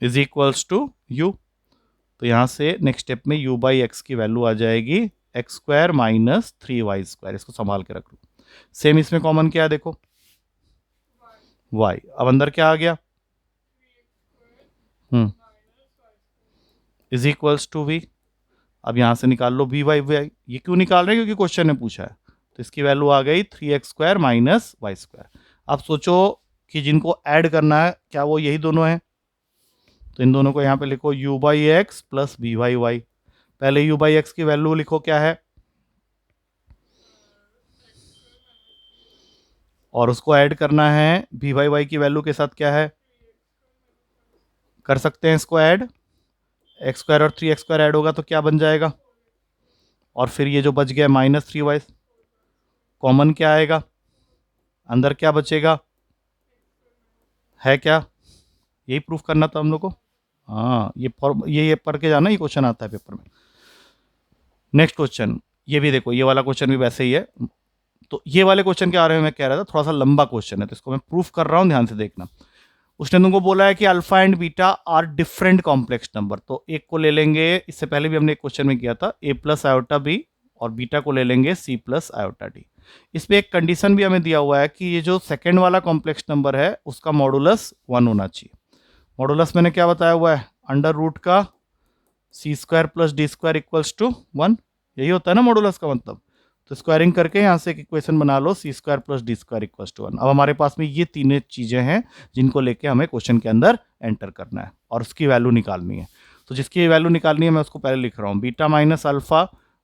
S1: इज इक्वल्स टू u, तो यहाँ से नेक्स्ट स्टेप में u बाई एक्स की वैल्यू आ जाएगी x² माइनस 3y स्क्वायर, इसको संभाल के रख लो। सेम इसमें कॉमन क्या है देखो, y। अब अंदर क्या आ गया, इज इक्वल्स टू v। अब यहाँ से निकाल लो वी वाई वाई। ये क्यों निकाल रहे हैं, क्योंकि क्वेश्चन ने पूछा है। तो इसकी वैल्यू आ गई 3x² माइनस वाई स्क्वायर। अब सोचो कि जिनको ऐड करना है क्या वो यही दोनों हैं, तो इन दोनों को यहाँ पे लिखो u by x plus b y y. पहले u बाई एक्स की वैल्यू लिखो क्या है, और उसको ऐड करना है बी वाई वाई की वैल्यू के साथ क्या है, कर सकते हैं इसको ऐड, एक्स स्क्वायर और 3x² ऐड होगा तो क्या बन जाएगा, और फिर ये जो बच गया -3y, कॉमन क्या आएगा, अंदर क्या बचेगा, है क्या, यही प्रूफ करना था हम लोग को। हाँ, ये पढ़ के जाना, ये क्वेश्चन आता है पेपर में। नेक्स्ट क्वेश्चन, ये भी देखो, ये वाला क्वेश्चन भी वैसे ही है। तो ये वाले क्वेश्चन के बारे में मैं कह रहा था, थोड़ा सा लंबा क्वेश्चन है, तो इसको मैं प्रूफ कर रहा हूँ, ध्यान से देखना। उसने तुमको बोला है कि alpha and beta are different complex number, तो एक को ले लेंगे, इससे पहले भी हमने एक क्वेश्चन में किया था, a प्लस आयोटा बी, और बीटा को ले लेंगे c प्लस आयोटा डी। इसमें एक कंडीशन भी हमें दिया हुआ है कि ये जो सेकेंड वाला कॉम्प्लेक्स नंबर है उसका मॉडुलस 1 होना चाहिए। मॉडुलस मैंने क्या बताया हुआ है, अंडर रूट का c² plus d² equals to 1, यही होता है ना मॉडुलस का मतलब। तो स्क्वायरिंग करके यहाँ से एक इक्वेशन बना लो, c² plus d² equals to 1। अब हमारे पास में ये तीन चीज़ें हैं जिनको लेके हमें क्वेश्चन के अंदर एंटर करना है और उसकी वैल्यू निकालनी है। तो जिसकी वैल्यू निकालनी है मैं उसको पहले लिख रहा हूँ, beta minus alpha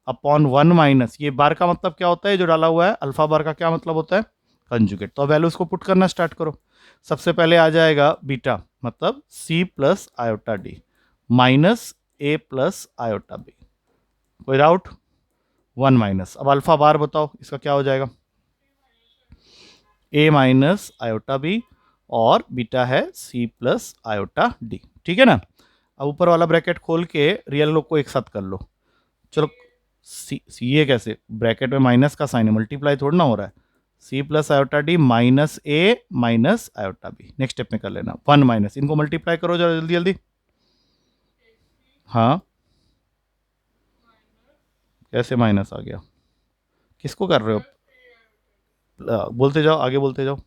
S1: upon 1 minus, ये बार का मतलब क्या होता है, जो डाला हुआ है अल्फा बार का क्या मतलब होता है, कंजुगेट। तो वैल्यू उसको पुट करना स्टार्ट करो। सबसे पहले आ जाएगा बीटा मतलब c plus iota d minus a plus iota b, कोई डाउट, 1 माइनस। अब अल्फा बार बताओ इसका क्या हो जाएगा, a माइनस आयोटा बी, और बीटा है c प्लस आयोटा डी, ठीक है ना। अब ऊपर वाला ब्रैकेट खोल के रियल लोग को एक साथ कर लो। चलो सी ये कैसे, ब्रैकेट में माइनस का साइन है, मल्टीप्लाई थोड़ा ना हो रहा है, c plus iota d minus a minus iota b. Next step में कर लेना 1 माइनस, इनको मल्टीप्लाई करो जरा जल्दी जल्दी। हाँ, कैसे माइनस आ गया, किसको कर रहे हो, बोलते जाओ, आगे बोलते जाओ।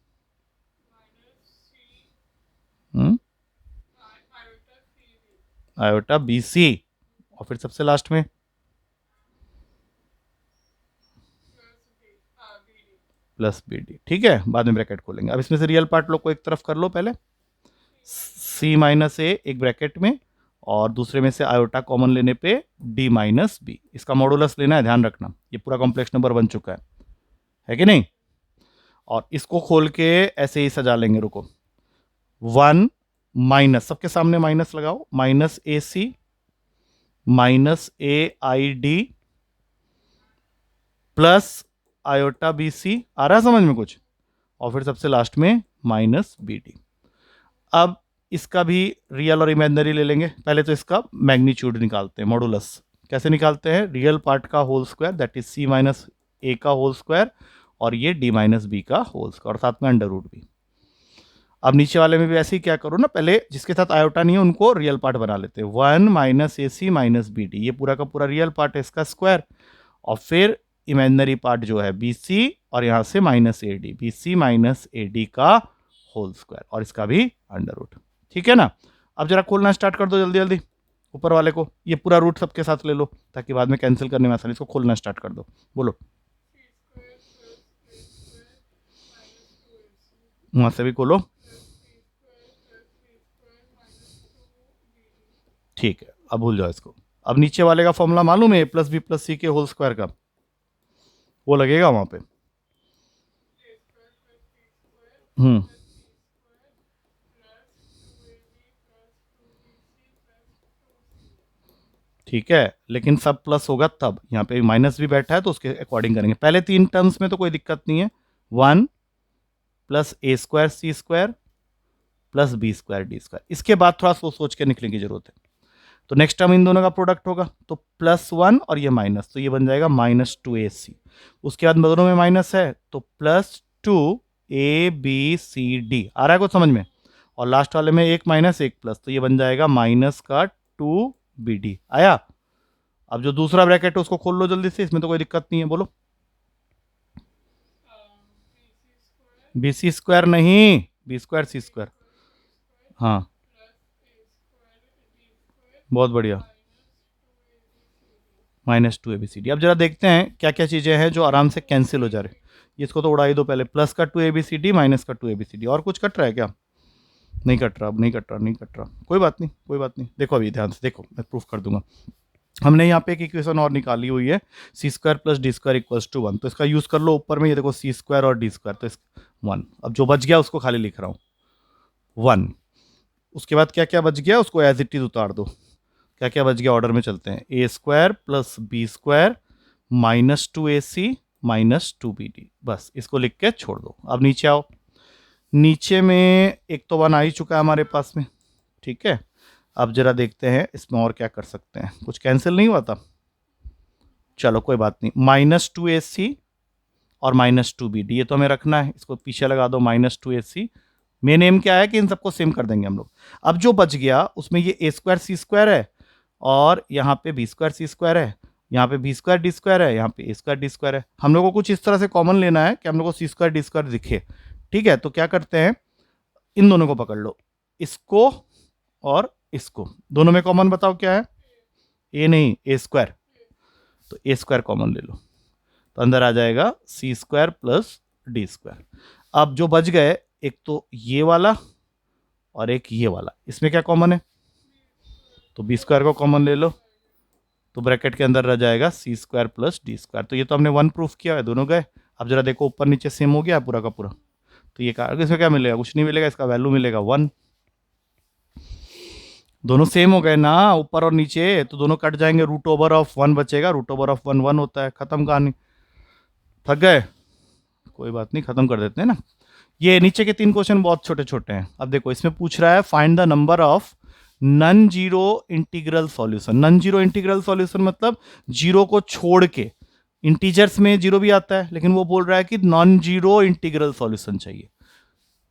S1: आयोटा बी सी, और फिर सबसे लास्ट में प्लस बी डी, ठीक है, बाद में ब्रैकेट खोलेंगे। अब इसमें से रियल पार्ट लोग को एक तरफ कर लो पहले, c माइनस ए एक ब्रैकेट में, और दूसरे में से आयोटा कॉमन लेने पे d माइनस बी, इसका मॉडुलस लेना है, ध्यान रखना, ये पूरा कॉम्प्लेक्स नंबर बन चुका है कि नहीं। और इसको खोल के ऐसे ही सजा लेंगे, रुको, 1 माइनस, सबके सामने माइनस लगाओ, minus A C minus A I D plus iota B C, आ रहा है समझ में कुछ, और फिर सबसे लास्ट में माइनस बी डी। अब इसका भी रियल और इमेजिनरी ले लेंगे। पहले तो इसका मैग्नीट्यूड निकालते हैं, मॉडुलस कैसे निकालते हैं, रियल पार्ट का whole square that is c minus A का होल स्क्वायर, और ये d माइनस बी का होल स्क्वायर, और साथ में अंडर रूट भी। अब नीचे वाले में भी ऐसे ही क्या करो ना, पहले जिसके साथ आयोटा नहीं है उनको रियल पार्ट बना लेते हैं, 1 minus A C minus B D, ये पूरा का पूरा रियल पार्ट है इसका स्क्वायर, और फिर इमेजिनरी पार्ट जो है बी सी, और यहाँ से minus a d, b c minus a d का होल स्क्वायर, और इसका भी अंडर रूट, ठीक है ना। अब जरा खोलना स्टार्ट कर दो जल्दी जल्दी ऊपर वाले को, ये पूरा रूट सबके साथ ले लो ताकि बाद में कैंसिल करने में आसानी, इसको खोलना स्टार्ट कर दो, बोलो, वहां से भी खोलो, ठीक है। अब भूल जाओ इसको। अब नीचे वाले का फॉर्मूला मालूम है, ए प्लस बी प्लस सी के होल स्क्वायर का, वो लगेगा वहां पे। ठीक है, लेकिन सब प्लस होगा तब, यहाँ पे माइनस भी बैठा है तो उसके अकॉर्डिंग करेंगे। पहले तीन टर्म्स में तो कोई दिक्कत नहीं है, 1 plus A square C square plus B square D square, इसके बाद थोड़ा सोच के निकलने की जरूरत है। तो नेक्स्ट टर्म इन दोनों का प्रोडक्ट होगा, तो +1 और ये माइनस, तो ये बन जाएगा -2ac। उसके बाद दोनों में माइनस है तो +2abcd, आ रहा है कुछ समझ में, और लास्ट वाले में एक माइनस एक प्लस, तो ये बन जाएगा माइनस का 2bd, आया। अब जो दूसरा ब्रैकेट है उसको खोल लो जल्दी से, इसमें तो कोई दिक्कत नहीं है, बोलो, बी सी स्क्वायर नहीं, बी स्क्वायर सी स्क्वायर। हाँ, बहुत बढ़िया, -2 ABCD। अब जरा देखते हैं क्या क्या चीज़ें हैं जो आराम से कैंसिल हो जा रहे हैं। इसको तो उड़ा ही दो पहले, प्लस का 2 ABCD, माइनस का 2 ABCD। और कुछ कट रहा है क्या? नहीं कट रहा, अब नहीं कट रहा, नहीं कट रहा, कोई बात नहीं, कोई बात नहीं। देखो अभी ध्यान से देखो, मैं प्रूफ कर दूंगा। हमने यहाँ पे एक इक्वेशन और निकाली हुई है, C square plus D square equals to 1। तो इसका यूज़ कर लो ऊपर में, ये देखो सी स्क्वायर और डी स्क्वायर, तो इस 1। अब जो बच गया उसको खाली लिख रहा हूँ 1। उसके बाद क्या क्या बच गया उसको एज इट इज उतार दो। क्या क्या बच गया, ऑर्डर में चलते हैं। A square plus B square -2AC -2BD, बस इसको लिख के छोड़ दो। अब नीचे आओ, नीचे में एक तो 1 आ ही चुका है हमारे पास में, ठीक है। अब जरा देखते हैं इसमें और क्या कर सकते हैं, कुछ कैंसिल नहीं हुआ था, चलो कोई बात नहीं। -2AC और -2BD ये तो हमें रखना है, इसको पीछे लगा दो -2AC। मेन एम क्या है कि इन सबको सेम कर देंगे हम लोग। अब जो बच गया उसमें ये ए स्क्वायर सी स्क्वायर है, और यहाँ पे बी स्क्वायर सी स्क्वायर है, यहाँ पे बी स्क्वायर डी स्क्वायर है, यहाँ पे ए स्क्वायर डी स्क्वायर है। हम लोग को कुछ इस तरह से कॉमन लेना है कि हम लोग को सी स्क्वायर डी स्क्वायर दिखे, ठीक है। तो क्या करते हैं, इन दोनों को पकड़ लो, इसको और इसको, दोनों में कॉमन बताओ क्या है, ए नहीं ए स्क्वायर, तो ए स्क्वायर कॉमन ले लो, तो अंदर आ जाएगा सी स्क्वायर प्लस डी स्क्वायर। अब जो बच गए, एक तो ये वाला और एक ये वाला, इसमें क्या कॉमन है, तो बी स्क्वायर को कॉमन ले लो, तो ब्रैकेट के अंदर रह जाएगा सी स्क्वायर प्लस डी स्क्वायर। तो ये तो हमने 1 प्रूफ किया है, दोनों गए। अब जरा देखो ऊपर नीचे सेम हो गया पूरा का पूरा, तो ये इसमें क्या मिलेगा, कुछ नहीं मिलेगा, इसका वैल्यू मिलेगा 1। दोनों सेम हो गए ना ऊपर और नीचे, तो दोनों कट जाएंगे, √1 बचेगा, √1 1 होता है, खत्म कहानी। थक गए, कोई बात नहीं, खत्म कर देते हैं ना। ये नीचे के 3 क्वेश्चन बहुत छोटे छोटे हैं। अब देखो इसमें पूछ रहा है find the number of non zero integral solution. Non zero integral solution मतलब जीरो को छोड़ के, इंटीजर्स में जीरो भी आता है, लेकिन वो बोल रहा है कि नॉन जीरो इंटीग्रल सॉल्यूशन चाहिए।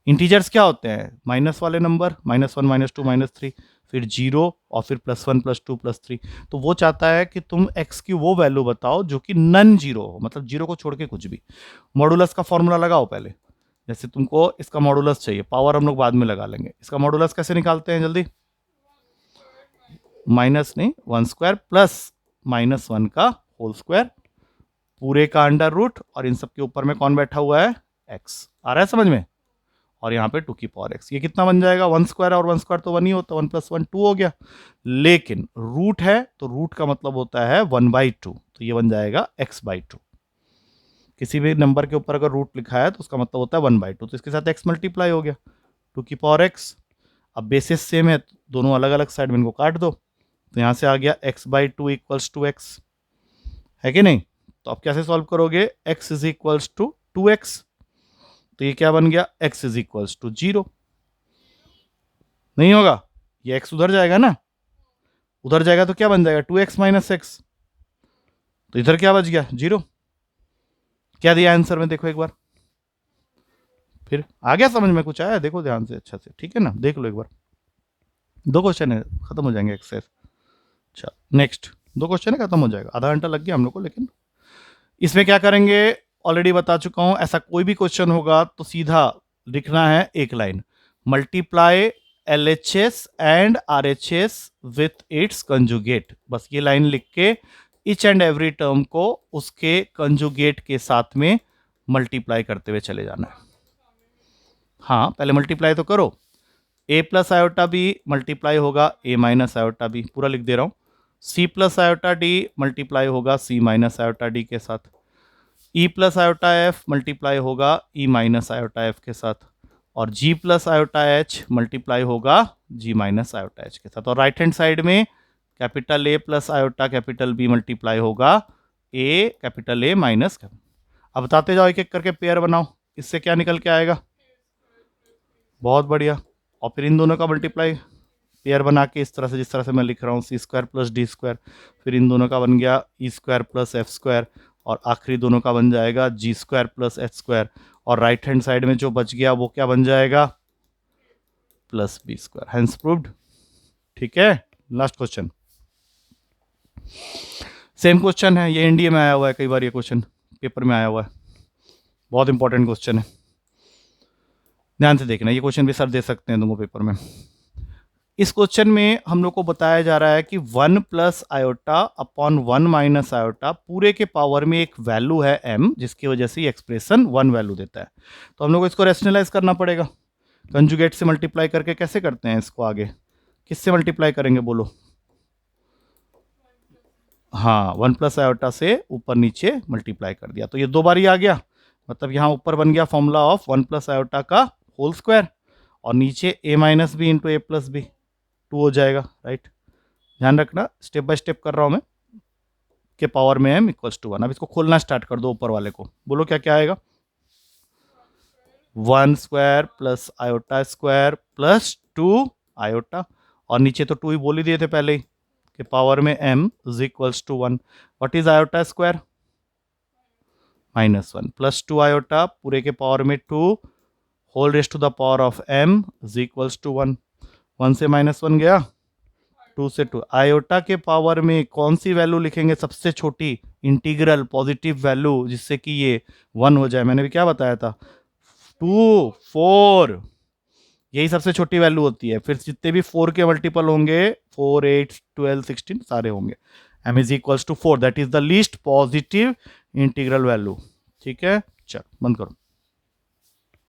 S1: इंटीजर्स क्या होते हैं, माइनस वाले नंबर, -1 -2 -3, फिर जीरो, और फिर +1 +2 +3। तो वो चाहता है कि तुम x की वो वैल्यू बताओ जो कि नन जीरो हो, मतलब जीरो को छोड़ के कुछ भी। मॉडुलस का फॉर्मूला लगाओ पहले, जैसे तुमको इसका मॉडुलस चाहिए, पावर हम लोग बाद में लगा लेंगे। इसका मॉडुलस कैसे निकालते हैं जल्दी, माइनस नहीं, 1² प्लस -1 का होल स्क्वायर, पूरे का अंडर रूट, और इन सब के ऊपर में कौन बैठा हुआ है, x। आ रहा है समझ में, और यहाँ पे 2 की पावर x। ये कितना बन जाएगा, 1² और 1² तो 1 ही होता है, 1 + 1 2 हो गया। लेकिन रूट है तो रूट का मतलब होता है 1/2, तो ये बन जाएगा x/2। किसी भी नंबर के ऊपर अगर रूट लिखा है तो उसका मतलब होता है 1/2, तो इसके साथ x मल्टीप्लाई हो गया, 2 की पावर x। अब बेसिस सेम है, दोनों अलग अलग साइड में इनको काट दो, तो यहाँ से आ गया x/2 = x, है कि नहीं। तो अब कैसे सॉल्व करोगे, x = 2x, तो ये क्या बन गया, x = 0। नहीं होगा, ये x उधर जाएगा ना, उधर जाएगा तो क्या बन जाएगा, 2x - x, तो इधर क्या बच गया, 0। क्या दिया आंसर में देखो एक बार, फिर आ गया समझ में, कुछ आया देखो ध्यान से अच्छा से, ठीक है ना, देख लो एक बार। 2 क्वेश्चन है, खत्म हो जाएंगे एक्सरसाइज। अच्छा नेक्स्ट, 2 क्वेश्चन है, खत्म हो जाएगा, आधा घंटा लग गया हम लोग को। लेकिन इसमें क्या करेंगे, ऑलरेडी बता चुका हूं, ऐसा कोई भी क्वेश्चन होगा तो सीधा लिखना है एक line, multiply LHS and RHS with its conjugate. बस ये लाइन लिख के ईच एंड एवरी टर्म को उसके कंजुगेट के साथ में मल्टीप्लाई करते हुए चले जाना है। हाँ पहले मल्टीप्लाई तो करो, a + आयोटा बी मल्टीप्लाई होगा a - आयोटा बी, पूरा लिख दे रहा हूँ। c + आयोटा डी मल्टीप्लाई होगा c - आयोटा डी के साथ। e + आयोटा f मल्टीप्लाई होगा e - आयोटा f के साथ। और g + आयोटा h मल्टीप्लाई होगा g - आयोटा h के साथ। और राइट हैंड साइड में capital A + iota capital B multiply होगा a कैपिटल A माइनस। अब बताते जाओ एक एक करके पेयर बनाओ, इससे क्या निकल के आएगा, बहुत बढ़िया। और फिर इन दोनों का मल्टीप्लाई पेयर बना के इस तरह से, जिस तरह से मैं लिख रहा हूँ, c² + d², फिर इन दोनों का बन गया e² + f², और आखिरी दोनों का बन जाएगा g² + h²। और राइट हैंड साइड में जो बच गया वो क्या बन जाएगा, +b²। हैंस प्रूव्ड, ठीक है। लास्ट क्वेश्चन, सेम क्वेश्चन है, ये एनडीए में आया हुआ है कई बार, ये क्वेश्चन पेपर में आया हुआ है, बहुत इंपॉर्टेंट क्वेश्चन है। ध्यान से देखना, ये क्वेश्चन भी सर दे सकते हैं तुमको पेपर में। इस क्वेश्चन में हम लोग को बताया जा रहा है कि 1 plus iota upon 1 minus iota पूरे के पावर में एक वैल्यू है m, जिसकी वजह से एक्सप्रेशन 1 वैल्यू देता है। तो हम लोग को इसको रेशनलाइज करना पड़ेगा। कंजुगेट से मल्टीप्लाई करके कैसे करते हैं इसको, आगे किससे मल्टीप्लाई करेंगे बोलो? हाँ, 1 प्लस आयोटा से ऊपर नीचे मल्टीप्लाई कर दिया तो ये 2 बार ही आ गया, मतलब यहाँ ऊपर बन गया फॉर्मूला ऑफ 1 प्लस आयोटा का होल स्क्वायर, और नीचे a minus b into a plus b 2 हो जाएगा, राइट। ध्यान रखना, स्टेप बाय स्टेप कर रहा हूं मैं, के पावर में m इक्वल्स टू 1। अब इसको खोलना स्टार्ट कर दो ऊपर वाले को, बोलो क्या क्या आएगा? 1 square plus iota square plus 2 iota, और नीचे तो 2 ही बोल ही दिए थे पहले ही, के पावर में m is equals to 1। What is iota square? -1 plus 2 iota पूरे के पावर में 2 whole raised to the power of m is equals to 1। 1 से -1 गया, 2 से 2। आयोटा के पावर में कौन सी वैल्यू लिखेंगे सबसे छोटी? इंटीग्रल पॉजिटिव वैल्यू, जिससे कि ये 1 हो जाए। मैंने भी क्या बताया था? 2 4, यही सबसे छोटी वैल्यू होती है। फिर जितने भी 4 के मल्टीपल होंगे, 4 8 12 16 सारे होंगे। m is equals to 4, that is the least positive integral value. ठीक है, चल बंद करो।